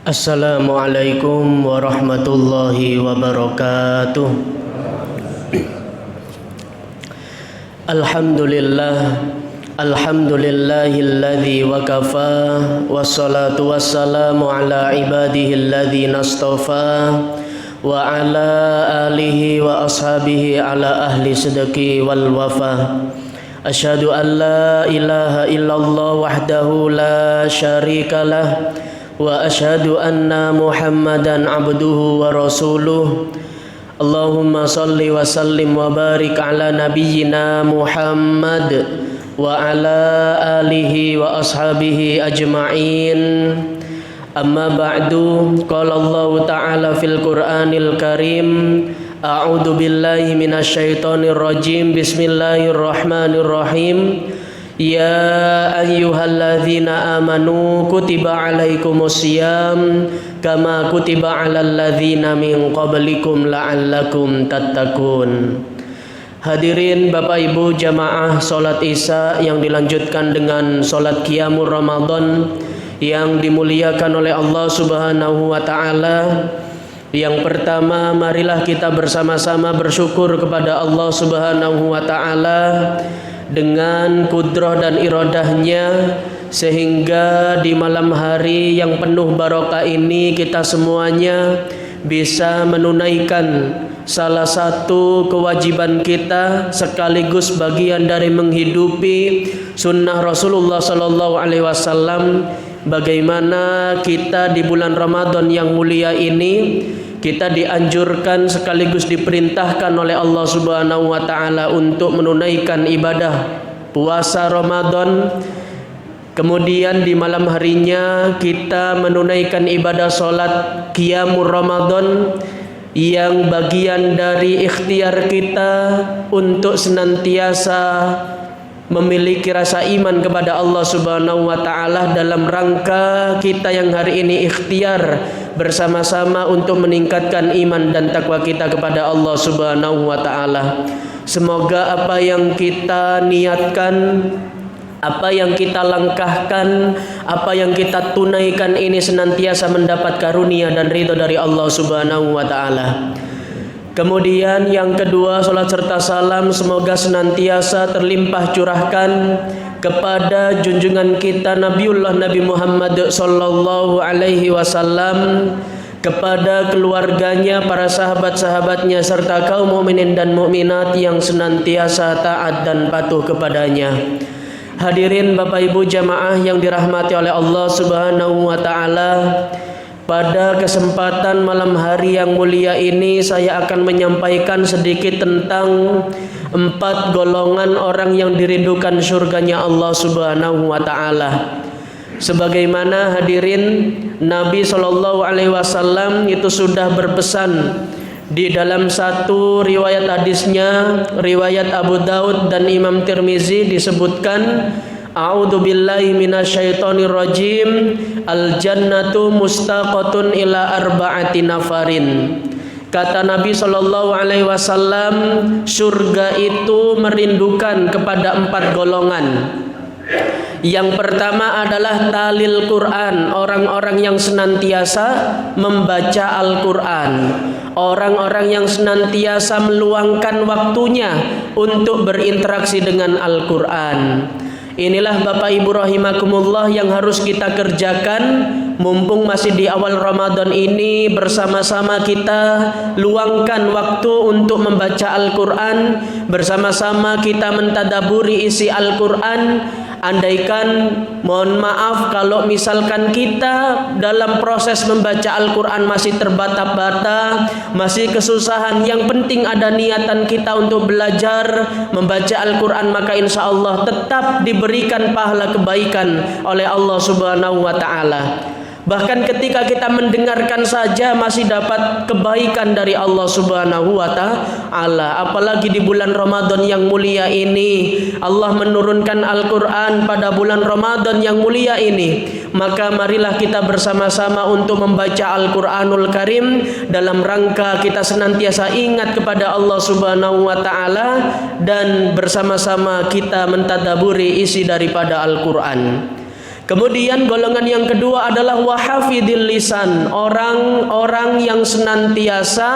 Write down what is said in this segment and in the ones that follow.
Assalamualaikum warahmatullahi wabarakatuh. Alhamdulillahilladzi wakafa, wassalatu wassalamu ala ibadihilladzina astafa, wa ala alihi wa ashabihi ala ahli sidqi wal wafa. Asyhadu an la ilaha illallah wahdahu la syarikalah, wa asyhadu anna Muhammadan abduhu wa rasuluh. Allahumma salli wa sallim wa barik ala nabiyyina Muhammad wa ala alihi wa ashabihi ajma'in. Amma ba'du, qala Allah ta'ala fil Qur'anil Karim, a'udzu billahi minasyaitonir rajim. Bismillahirrahmanirrahim. Ya ayyuhalladzina amanu kutiba alaikumusiyam kama kutiba alal ladzina min qablikum la'allakum tattaqun. Hadirin Bapak Ibu jamaah salat Isya yang dilanjutkan dengan salat Qiyamul Ramadan yang dimuliakan oleh Allah Subhanahu wa taala. Yang pertama, marilah kita bersama-sama bersyukur kepada Allah Subhanahu wa taala dengan kudrah dan iradahnya, sehingga di malam hari yang penuh barokah ini kita semuanya bisa menunaikan salah satu kewajiban kita sekaligus bagian dari menghidupi sunnah Rasulullah sallallahu alaihi wasallam. Bagaimana kita di bulan Ramadan yang mulia ini kita dianjurkan sekaligus diperintahkan oleh Allah Subhanahu wa taala untuk menunaikan ibadah puasa Ramadan. Kemudian di malam harinya kita menunaikan ibadah salat Qiyamul Ramadan yang bagian dari ikhtiar kita untuk senantiasa memiliki rasa iman kepada Allah Subhanahu wa taala dalam rangka kita yang hari ini ikhtiar bersama-sama untuk meningkatkan iman dan takwa kita kepada Allah Subhanahu wa taala. Semoga apa yang kita niatkan, apa yang kita langkahkan, apa yang kita tunaikan ini senantiasa mendapat karunia dan ridho dari Allah Subhanahu wa taala. Kemudian yang kedua, salat serta salam semoga senantiasa terlimpah curahkan kepada junjungan kita Nabiullah Nabi Muhammad sallallahu alaihi wasallam, kepada keluarganya, para sahabat-sahabatnya serta kaum mukminin dan mukminat yang senantiasa taat dan patuh kepadanya. Hadirin Bapak Ibu jamaah yang dirahmati oleh Allah Subhanahu wa taala, pada kesempatan malam hari yang mulia ini saya akan menyampaikan sedikit tentang 4 golongan orang yang dirindukan surganya Allah Subhanahu wa taala. Sebagaimana hadirin Nabi sallallahu alaihi wasallam itu sudah berpesan di dalam satu riwayat hadisnya, riwayat Abu Daud dan Imam Tirmizi, disebutkan, a'udzu billahi minasyaitonir rajim, al jannatu mustaqatun ila arba'ati nafarin. Kata Nabi sallallahu alaihi wasallam, surga itu merindukan kepada 4 golongan. Yang pertama adalah talil Quran, orang-orang yang senantiasa membaca Al-Quran, orang-orang yang senantiasa meluangkan waktunya untuk berinteraksi dengan Al-Quran. Inilah Bapak Ibu rahimakumullah yang harus kita kerjakan mumpung masih di awal Ramadan ini. Bersama-sama kita luangkan waktu untuk membaca Al-Quran, bersama-sama kita mentadaburi isi Al-Quran. Andaikan, mohon maaf kalau misalkan kita dalam proses membaca Al-Quran masih terbata-bata, masih kesusahan, yang penting ada niatan kita untuk belajar membaca Al-Quran, maka insya Allah tetap diberikan pahala kebaikan oleh Allah Subhanahu wa ta'ala. Bahkan ketika kita mendengarkan saja masih dapat kebaikan dari Allah Subhanahu wa ta'ala. Apalagi di bulan Ramadan yang mulia ini, Allah menurunkan Al-Quran pada bulan Ramadan yang mulia ini. Maka marilah kita bersama-sama untuk membaca Al-Quranul Karim dalam rangka kita senantiasa ingat kepada Allah Subhanahu wa ta'ala, dan bersama-sama kita mentadaburi isi daripada Al-Quran. Kemudian golongan yang kedua adalah wahafidil lisan, orang-orang yang senantiasa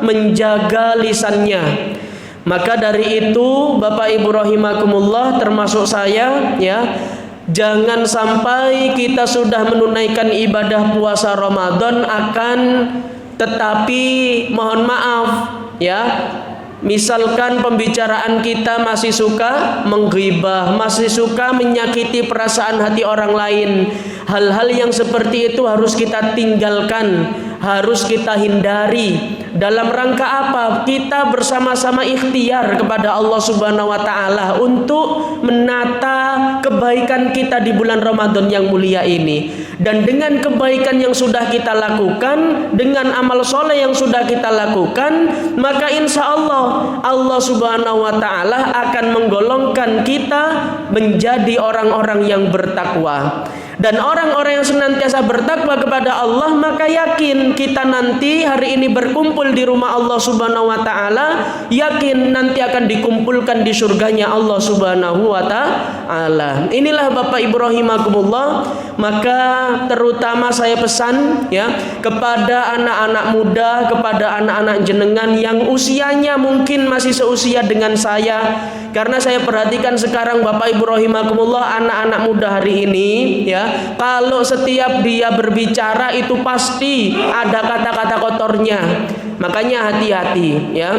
menjaga lisannya. Maka dari itu Bapak Ibu rahimakumullah, termasuk saya ya, jangan sampai kita sudah menunaikan ibadah puasa Ramadan tetapi mohon maaf ya, misalkan pembicaraan kita masih suka menggibah, masih suka menyakiti perasaan hati orang lain. Hal-hal yang seperti itu harus kita tinggalkan, harus kita hindari. Dalam rangka apa? Kita bersama-sama ikhtiar kepada Allah Subhanahu wa taala untuk menata kebaikan kita di bulan Ramadan yang mulia ini. Dan dengan kebaikan yang sudah kita lakukan, dengan amal soleh yang sudah kita lakukan, maka insya Allah Allah Subhanahu wa taala akan menggolongkan kita menjadi orang-orang yang bertakwa. Dan orang-orang yang senantiasa bertakwa kepada Allah, maka yakin kita nanti hari ini berkumpul di rumah Allah Subhanahu wa taala, yakin nanti akan dikumpulkan di surganya Allah Subhanahu wa taala. Inilah Bapak Ibu rahimakumullah, maka terutama saya pesan ya kepada anak-anak muda, kepada anak-anak jenengan yang usianya mungkin masih seusia dengan saya. Karena saya perhatikan sekarang Bapak Ibu rahimakumullah, anak-anak muda hari ini ya, kalau setiap dia berbicara itu pasti ada kata-kata kotornya. Makanya hati-hati ya.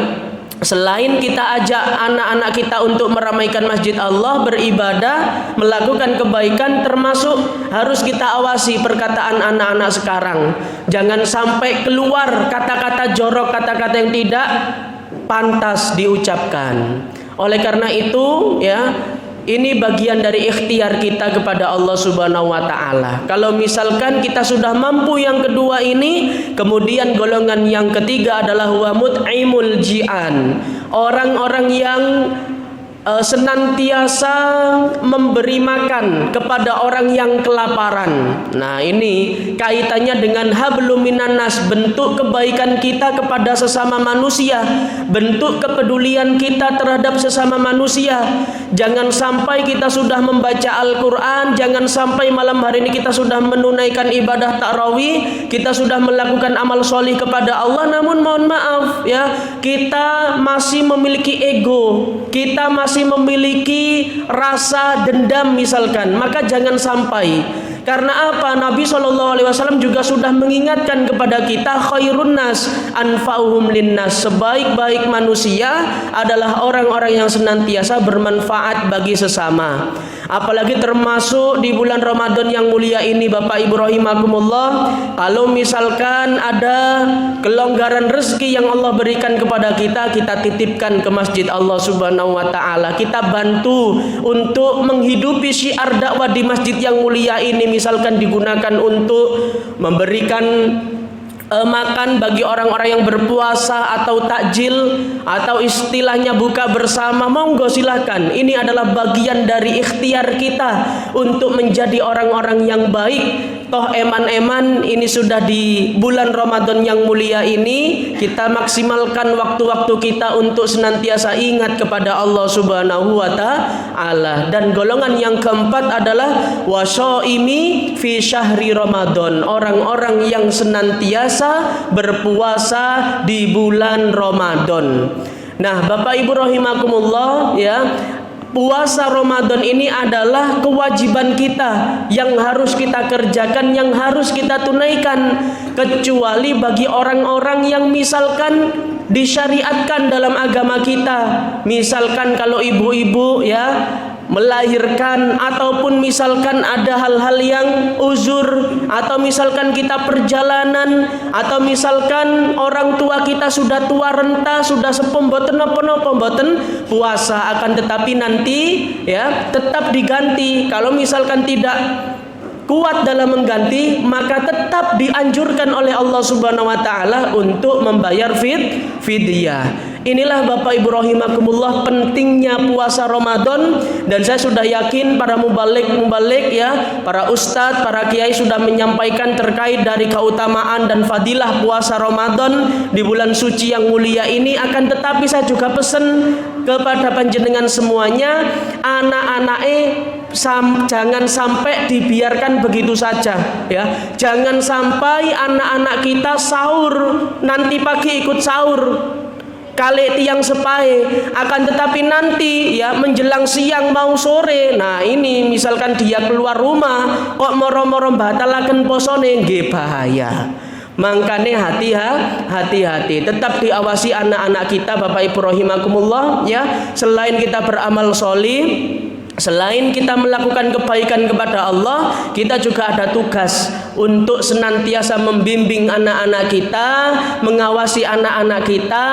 Selain kita ajak anak-anak kita untuk meramaikan masjid Allah, beribadah, melakukan kebaikan, termasuk harus kita awasi perkataan anak-anak sekarang. Jangan sampai keluar kata-kata jorok, kata-kata yang tidak pantas diucapkan. Oleh karena itu ya, ini bagian dari ikhtiar kita kepada Allah Subhanahu wa taala. Kalau misalkan kita sudah mampu yang kedua ini, kemudian golongan yang ketiga adalah wa mut'imul ji'an. Orang-orang yang senantiasa memberi makan kepada orang yang kelaparan. Nah, ini kaitannya dengan hablum minan nas, bentuk kebaikan kita kepada sesama manusia, bentuk kepedulian kita terhadap sesama manusia. Jangan sampai kita sudah membaca Al-Quran, jangan sampai malam hari ini kita sudah menunaikan ibadah tarawih, kita sudah melakukan amal solih kepada Allah, namun mohon maaf ya, kita masih memiliki ego, kita masih memiliki rasa dendam misalkan. Maka jangan sampai. Karena apa? Nabi SAW juga sudah mengingatkan kepada kita, khairun nas anfa'uhum linnas, sebaik-baik manusia adalah orang-orang yang senantiasa bermanfaat bagi sesama. Apalagi termasuk di bulan Ramadan yang mulia ini Bapak Ibu rahimakumullah, kalau misalkan ada kelonggaran rezeki yang Allah berikan kepada kita, kita titipkan ke masjid Allah Subhanahu wa taala. Kita bantu untuk menghidupi syiar dakwah di masjid yang mulia ini, misalkan digunakan untuk memberikan makan bagi orang-orang yang berpuasa, atau takjil, atau istilahnya buka bersama, monggo silahkan. Ini adalah bagian dari ikhtiar kita untuk menjadi orang-orang yang baik. Toh eman-eman ini sudah di bulan Ramadan yang mulia ini, kita maksimalkan waktu-waktu kita untuk senantiasa ingat kepada Allah Subhanahu wa taala. Dan golongan yang keempat adalah wasyaimi fi syahri Ramadan, orang-orang yang senantiasa berpuasa di bulan Ramadan. Nah, Bapak Ibu rahimakumullah ya, puasa Ramadan ini adalah kewajiban kita yang harus kita kerjakan, yang harus kita tunaikan, kecuali bagi orang-orang yang misalkan disyariatkan dalam agama kita. Misalkan kalau ibu-ibu ya melahirkan, ataupun misalkan ada hal-hal yang uzur, atau misalkan kita perjalanan, atau misalkan orang tua kita sudah tua renta, sudah sepuh mboten napa-napa mboten puasa, akan tetapi nanti ya tetap diganti. Kalau misalkan tidak kuat dalam mengganti, maka tetap dianjurkan oleh Allah Subhanahu wa taala untuk membayar fidyah. Inilah Bapak Ibu rahimakumullah pentingnya puasa Ramadan. Dan saya sudah yakin para mubalik ya, para ustadz, para kiai sudah menyampaikan terkait dari keutamaan dan fadilah puasa Ramadan di bulan suci yang mulia ini. Akan tetapi saya juga pesan kepada panjenengan semuanya, anak-anake jangan sampai dibiarkan begitu saja ya. Jangan sampai anak-anak kita sahur nanti pagi ikut sahur kali tiang sepahe, akan tetapi nanti ya menjelang siang mau sore, nah ini misalkan dia keluar rumah kok moro-moro batalaken posone, nggih bahaya. Makanya hati-hati, tetap diawasi anak-anak kita Bapak Ibu rahimakumullah ya. Selain kita beramal sholih, selain kita melakukan kebaikan kepada Allah, kita juga ada tugas untuk senantiasa membimbing anak-anak kita, mengawasi anak-anak kita,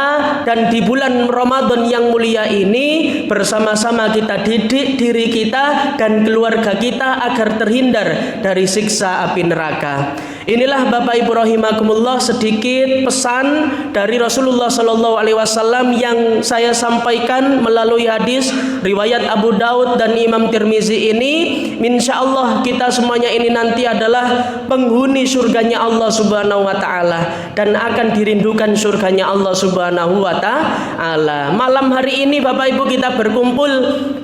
dan di bulan Ramadan yang mulia ini bersama-sama kita didik diri kita dan keluarga kita agar terhindar dari siksa api neraka. Inilah Bapak Ibu rahimakumullah sedikit pesan dari Rasulullah Sallallahu Alaihi Wasallam yang saya sampaikan melalui hadis riwayat Abu Daud dan Imam Tirmizi ini. Insya Allah kita semuanya ini nanti adalah penghuni surganya Allah Subhanahu Wa Taala dan akan dirindukan surganya Allah Subhanahu Wa Taala. Malam hari ini Bapak Ibu kita berkumpul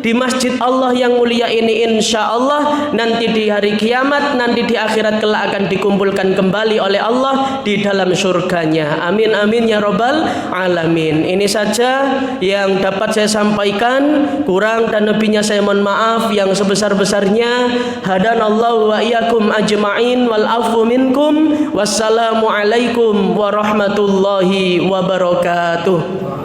di masjid Allah yang mulia ini, insya Allah nanti di hari kiamat, nanti di akhirat kelak akan dikumpulkan kembali oleh Allah di dalam surganya. Amin amin ya robbal alamin. Ini saja yang dapat saya sampaikan, kurang dan lebihnya saya mohon maaf yang sebesar-besarnya. Hadanallahu wa iyyakum ajma'in wal afu minkum. Wassalamu alaikum warahmatullahi wabarakatuh.